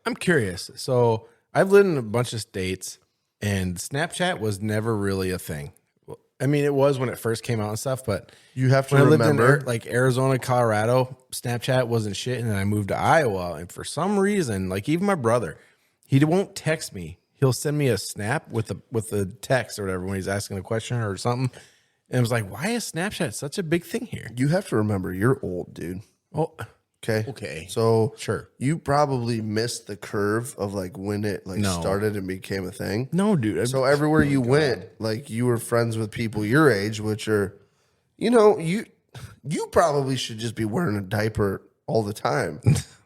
I'm curious. So I've lived in a bunch of states, and Snapchat was never really a thing. I mean, it was when it first came out and stuff, but you have to when remember, I lived in like Arizona, Colorado, Snapchat wasn't shit, and then I moved to Iowa, and for some reason, like even my brother, he won't text me. He'll send me a snap with the text or whatever when he's asking a question or something. And I was like, why is Snapchat such a big thing here? You have to remember, you're old, dude. Oh, okay. So sure, you probably missed the curve of like when it started and became a thing. No, dude. So everywhere you went, like you were friends with people your age, which are, you know, you probably should just be wearing a diaper all the time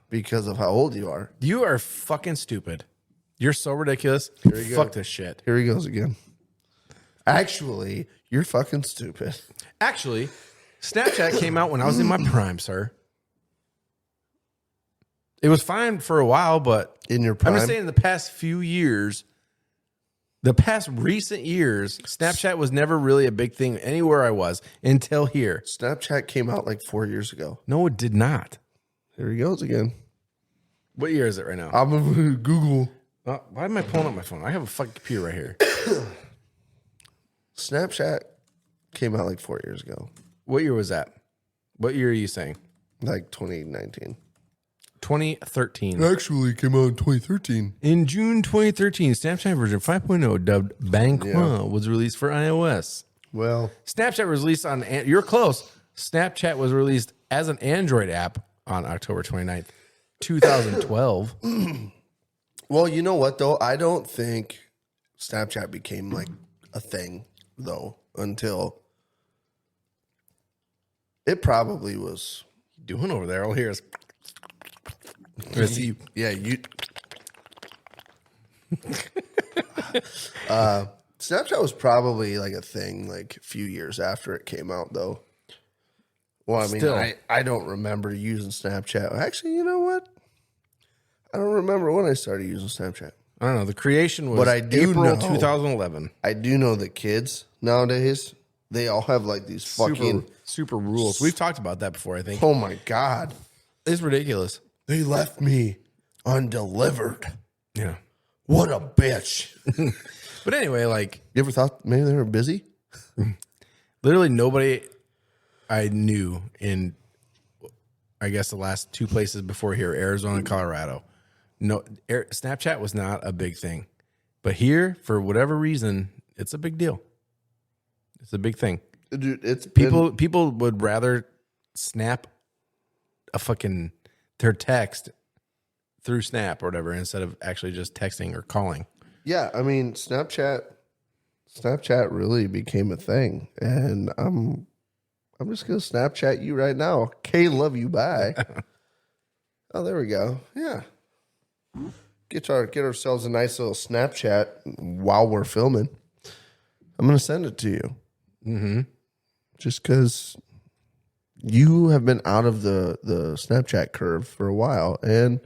because of how old you are. You are fucking stupid. You're so ridiculous. Fuck this shit. Here he goes again. Actually, you're fucking stupid. Actually, Snapchat came out when I was in my prime, sir. It was fine for a while, but in your prime, I'm just saying in the past few years, the past recent years, Snapchat was never really a big thing anywhere I was until here. Snapchat came out like 4 years ago. No, it did not. Here he goes again. What year is it right now? I'm gonna Google. Why am I pulling up my phone? I have a fucking computer right here. Snapchat came out like 4 years ago. What year was that? What year are you saying? Like 2019. 2013. Actually, it came out in 2013. In June 2013, Snapchat version 5.0, dubbed Bang was released for iOS. Well, Snapchat was released on, you're close. Snapchat was released as an Android app on October 29th, 2012. Well, you know what, though? I don't think Snapchat became like a thing, though, until it probably was. What are you doing over there? All here is. Yeah, you. Snapchat was probably like a thing like a few years after it came out, though. Well, I mean, Still. I don't remember using Snapchat. Actually, you know what? I don't remember when I started using Snapchat. I don't know. The creation was But I do April know- 2011. I do know the kids nowadays, they all have like these fucking... Super rules. We've talked about that before, I think. Oh my God. It's ridiculous. They left me undelivered. Yeah. What a bitch. But anyway, like, You ever thought maybe they were busy? literally nobody I knew in, I guess, the last two places before here, Arizona and Colorado. No, Snapchat was not a big thing. But here, for whatever reason, it's a big deal. It's a big thing. Dude, it's People would rather snap their text through Snap or whatever instead of actually just texting or calling. Yeah, I mean, Snapchat really became a thing, and I'm just gonna Snapchat you right now. KLYB. Oh, there we go. Yeah, get ourselves a nice little Snapchat while we're filming. I'm gonna send it to you. Mm-hmm. Just because you have been out of the Snapchat curve for a while, and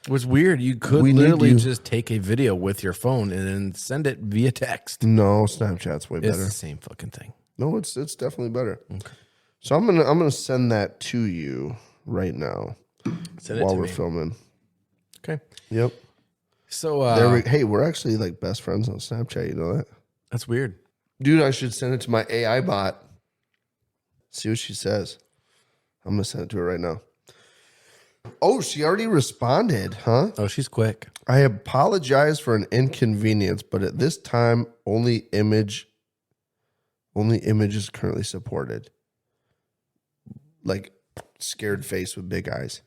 What's weird, you could We need literally you. just take a video with your phone and then send it via text. no, Snapchat's way It's better. the same fucking thing. No, it's definitely better. Okay. So I'm gonna send that to you right now Send it while to we're me. filming. Okay. Yep. So We're actually like best friends on Snapchat. You know that, that's weird. dude? I should send it to my AI bot. See what she says. I'm gonna send it to her right now. Oh, she already responded, huh? Oh, she's quick. I apologize for an inconvenience, but at this time, only image is currently supported. Like scared face with big eyes.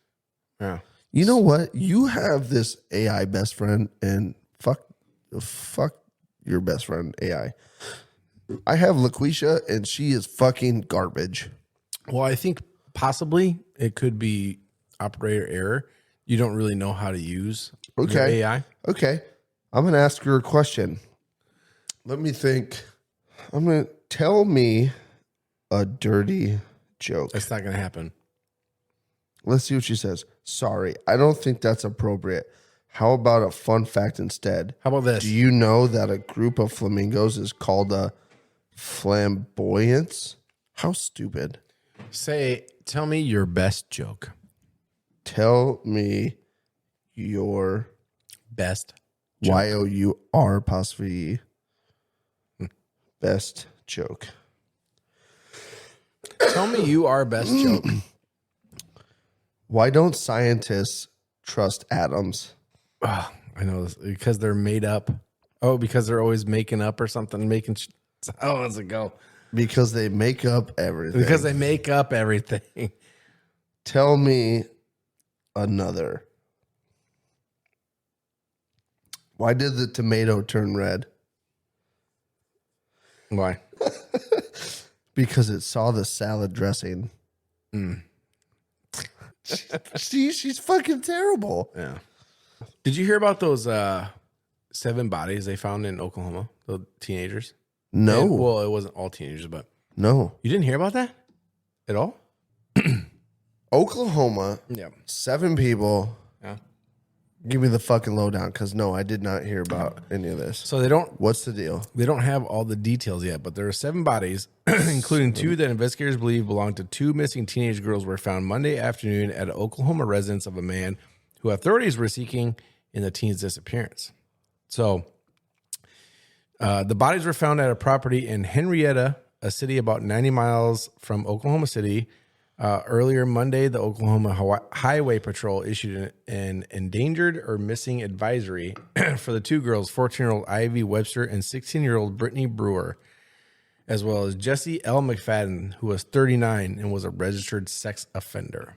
Yeah. You know what? You have this AI best friend, and fuck your best friend AI. I have LaQuisha, and she is fucking garbage. Well, I think possibly it could be operator error. You don't really know how to use your Okay. AI. Okay. I'm going to ask her a question. Let me think. I'm going to tell me a dirty joke. That's not going to happen. Let's see what she says. Sorry, I don't think that's appropriate. How about a fun fact instead? How about this? Do you know that a group of flamingos is called a flamboyance? How stupid. Tell me your best joke. Tell me your Best joke. YOUR apostrophe best joke. Tell me your best joke. Why don't scientists trust atoms? Oh, I know this because they're made up. Oh, because they're always making up or something. How does it go? Because they make up everything. Because they make up everything. Tell me another. Why did the tomato turn red? Why? Because it saw the salad dressing. See, she's fucking terrible. Yeah. Did you hear about those 7 bodies they found in Oklahoma? The teenagers? No. Well, it wasn't all teenagers, but No. you didn't hear about that at all? Oklahoma, Yeah. 7 people. Yeah. Give me the fucking lowdown, because no, I did not hear about any of this. So they don't What's the deal? have all the details yet, but there are 7 bodies, including 2 that investigators believe belong to 2 missing teenage girls, were found Monday afternoon at an Oklahoma residence of a man who authorities were seeking in the teen's disappearance. So the bodies were found at a property in Henrietta, a city about 90 miles from Oklahoma City. Earlier Monday, the Oklahoma Highway Patrol issued an endangered or missing advisory for the 2 girls, 14-year-old Ivy Webster and 16-year-old Brittany Brewer, as well as Jesse L. McFadden, who was 39 and was a registered sex offender.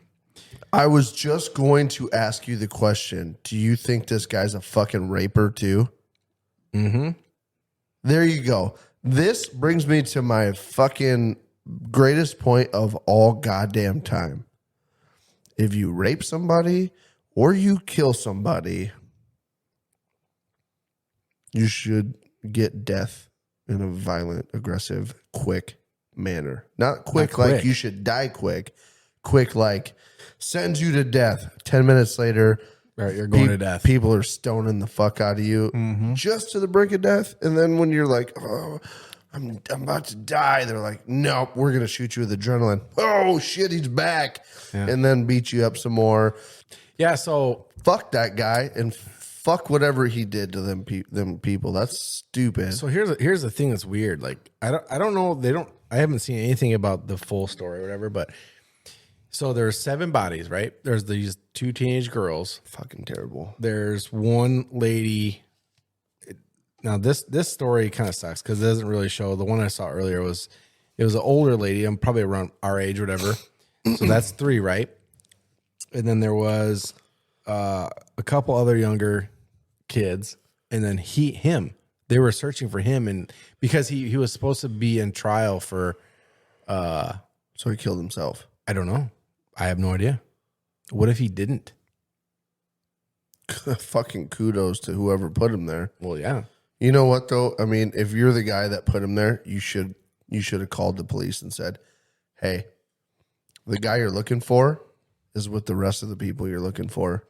I was just going to ask you the question. Do you think this guy's a fucking raper too? Mm-hmm. There you go. This brings me to my fucking greatest point of all goddamn time. If you rape somebody or you kill somebody, you should get death in a violent, aggressive, quick manner. Not quick, Not quick. like you should die quick. Quick like sends you to death. 10 minutes later, Right, you're going to death. People are stoning the fuck out of you just to the brink of death. And then when you're like, oh, I'm about to die, they're like, nope, we're going to shoot you with adrenaline. Oh, shit, he's back. Yeah. And then beat you up some more. Yeah, so Fuck that guy and fuck whatever he did to them people. That's stupid. So here's the thing that's weird. Like I don't know. I haven't seen anything about the full story or whatever. But so there's 7 bodies, right? There's these 2 teenage girls. Fucking terrible. There's one lady. Now this story kind of sucks because it doesn't really show. The one I saw earlier was an older lady. I'm probably around our age, or whatever. So that's 3, right? And then there was a couple other younger kids, and then him. They were searching for him, and because he was supposed to be in trial for. So he killed himself. I don't know. I have no idea. What if he didn't? Fucking kudos to whoever put him there. Well, yeah. You know what though? I mean, if you're the guy that put him there, you should have called the police and said, "Hey, the guy you're looking for is with the rest of the people you're looking for.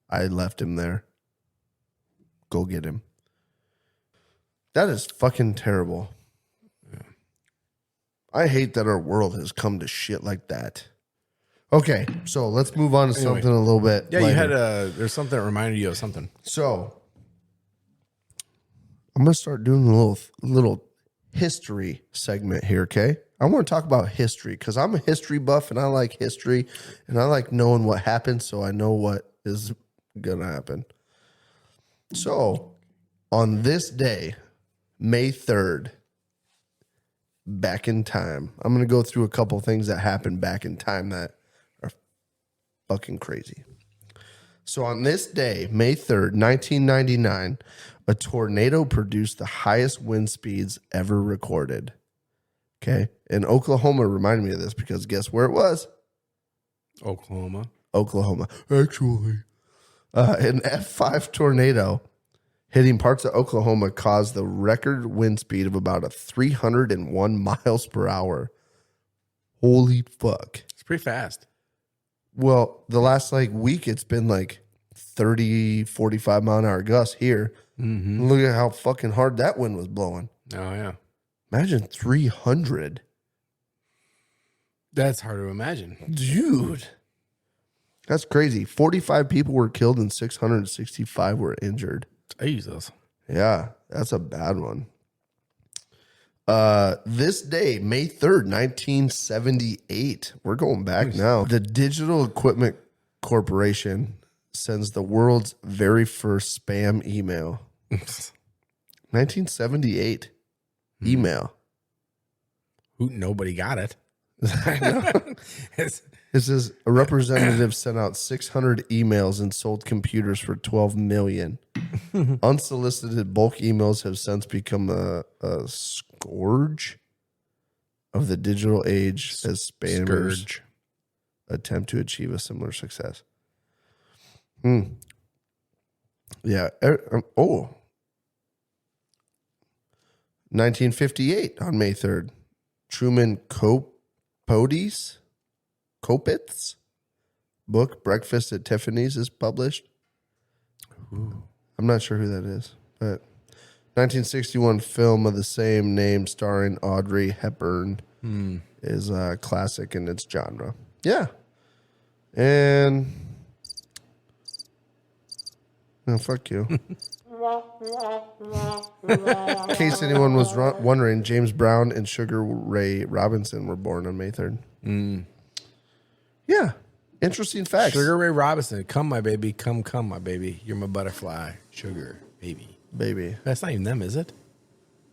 I left him there. Go get him." That is fucking terrible. Yeah. I hate that our world has come to shit like that. Okay, so let's move on to something a little bit. Yeah, lighter. you had there's something that reminded you of something. So I'm gonna start doing a little history segment here. Okay, I want to talk about history because I'm a history buff and I like history and I like knowing what happened, so I know what is gonna happen. So on this day, May 3rd, back in time, I'm gonna go through a couple things that happened back in time that are fucking crazy. So on this day, May 3rd, 1999, a tornado produced the highest wind speeds ever recorded. Okay. And Oklahoma reminded me of this because guess where it was? Oklahoma. Actually. An F5 tornado hitting parts of Oklahoma caused the record wind speed of about 301 miles per hour. Holy fuck. It's pretty fast. Well, the last week, it's been 30, 45 mile an hour gusts here. Mm-hmm. Look at how fucking hard that wind was blowing. Oh, yeah. Imagine 300. That's hard to imagine. Dude. That's crazy. 45 people were killed and 665 were injured. Jesus. Yeah, that's a bad one. This day, May 3rd, 1978. We're going back now. The Digital Equipment Corporation sends the world's very first spam email. 1978 email. Nobody got it. I know. It says a representative sent out 600 emails and sold computers for $12 million. Unsolicited bulk emails have since become a scourge of the digital age as spammers attempt to achieve a similar success. Yeah. 1958 on May 3rd, Truman Copit's book Breakfast at Tiffany's is published. Ooh. I'm not sure who that is, but 1961 film of the same name starring Audrey Hepburn is a classic in its genre. Yeah. And fuck you. In case anyone was wondering, James Brown and Sugar Ray Robinson were born on May 3rd. Yeah. Interesting facts. Sugar Ray Robinson. Come, my baby. Come, my baby. You're my butterfly. Sugar, baby. Baby. That's not even them, is it?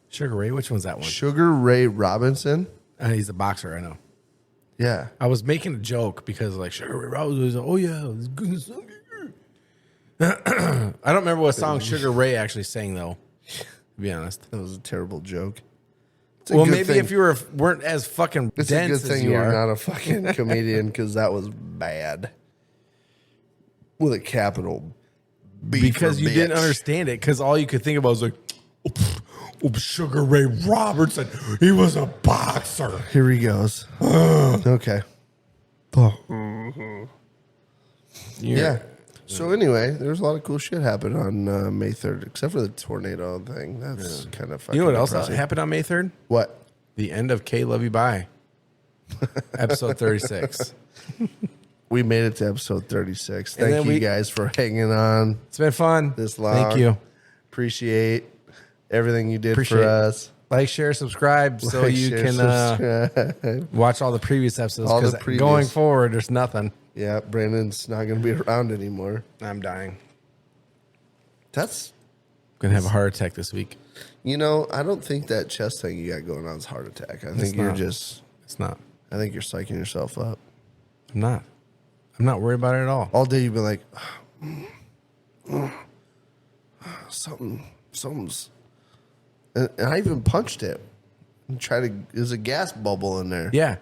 Sugar Ray? Which one's that one? Sugar Ray Robinson? He's a boxer, I know. Yeah. I was making a joke because Sugar Ray Robinson was like, oh, yeah. It's good song. I don't remember what song Sugar Ray actually sang, though, to be honest. That was a terrible joke. Well, maybe if you weren't as fucking it's dense a good thing as you you're are. not a fucking comedian because that was bad. With a capital B. Because you didn't understand it because all you could think about was Sugar Ray Robertson, he was a boxer. Here he goes. Okay. Yeah. So anyway, there was a lot of cool shit happened on May 3rd, except for the tornado thing. That's kind of fucking You know what else depressing. happened on May 3rd? What? The end of KLYB, episode 36. We made it to episode 36. And Thank then you guys for hanging on It's been fun. this long. Thank you. Appreciate everything you did Appreciate for it. us. Like, share, subscribe so Like, you share, can subscribe. watch all the previous episodes. All the Because previous. going forward, there's nothing. Yeah, Brandon's not going to be around anymore. I'm dying. That's, Gonna have a heart attack this week. you know, I don't think that chest thing you got going on is heart attack. I think you're not. just, It's not. I think you're psyching yourself up. I'm not. I'm not worried about it at all. All day you've been like, something's, and I even punched it and tried to, there's a gas bubble in there. Yeah.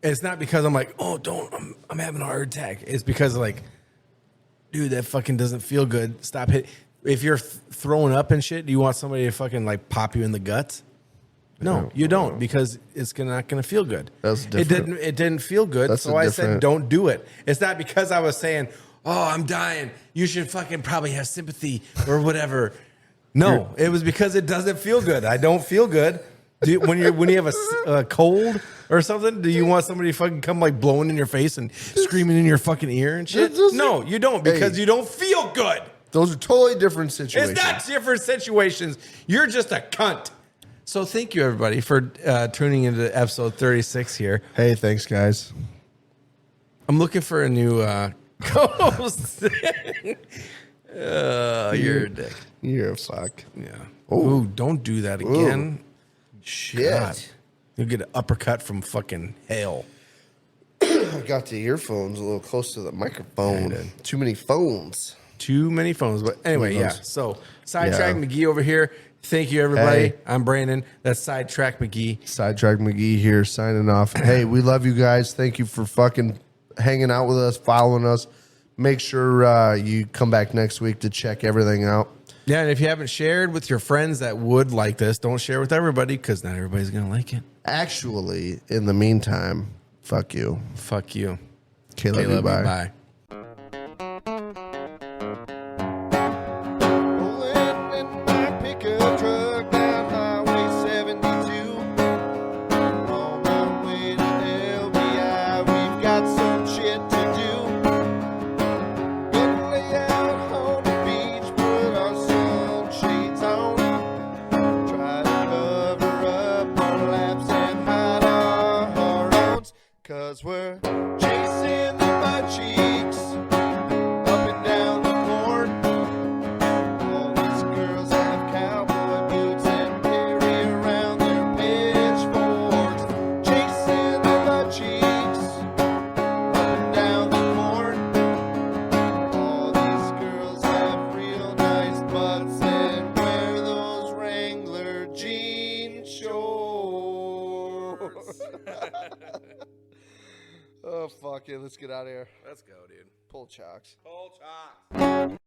It's not because I'm like, oh, I'm having a heart attack. It's because like, dude, that fucking doesn't feel good. Stop hit. If you're throwing up and shit, do you want somebody to fucking like pop you in the guts? No, you don't, because it's not gonna feel good. That's It different. didn't feel good. That's so a I said, different- don't do it. It's not because I was saying, oh, I'm dying. You should fucking probably have sympathy or whatever. No, it was because it doesn't feel good. I don't feel good. When you have a cold or something, do you want somebody to fucking come like blowing in your face and screaming in your fucking ear and shit? No, you don't, because you don't feel good. Those are totally different situations. It's not different situations. You're just a cunt. So thank you, everybody, for tuning into episode 36 here. Hey, thanks, guys. I'm looking for a new co-host. You're a dick. You're a fuck. Yeah. Ooh, don't do that again. Shit. God. You'll get an uppercut from fucking hell. I got the earphones a little close to the microphone. Too many phones. Too many phones. But anyway, yeah. So Sidetrack Yeah. McGee over here. Thank you, everybody. Hey. I'm Brandon. That's Sidetrack McGee. Sidetrack McGee here, signing off. Hey, we love you guys. Thank you for fucking hanging out with us, following us. Make sure you come back next week to check everything out. Yeah, and if you haven't shared with your friends that would like this, don't share with everybody, because not everybody's going to like it. Actually, in the meantime, fuck you. Fuck you. KLYB, bye. Bye. Rolling in my pickup truck down Highway 72. On my way to LBI, we've got some shit to do. Gonna lay out on the beach, put our sunshades on. Try to cover up our laps and hide our hormones. 'Cause we're chasing the butt cheeks up and down the court. All these girls have cowboy boots and carry around their pitchforks. Chasing the butt cheeks up and down the court. All these girls have real nice butts and wear those Wrangler jean shorts. Oh, fuck it. Let's get out of here. Let's go, dude. Pull chocks. Pull chalk.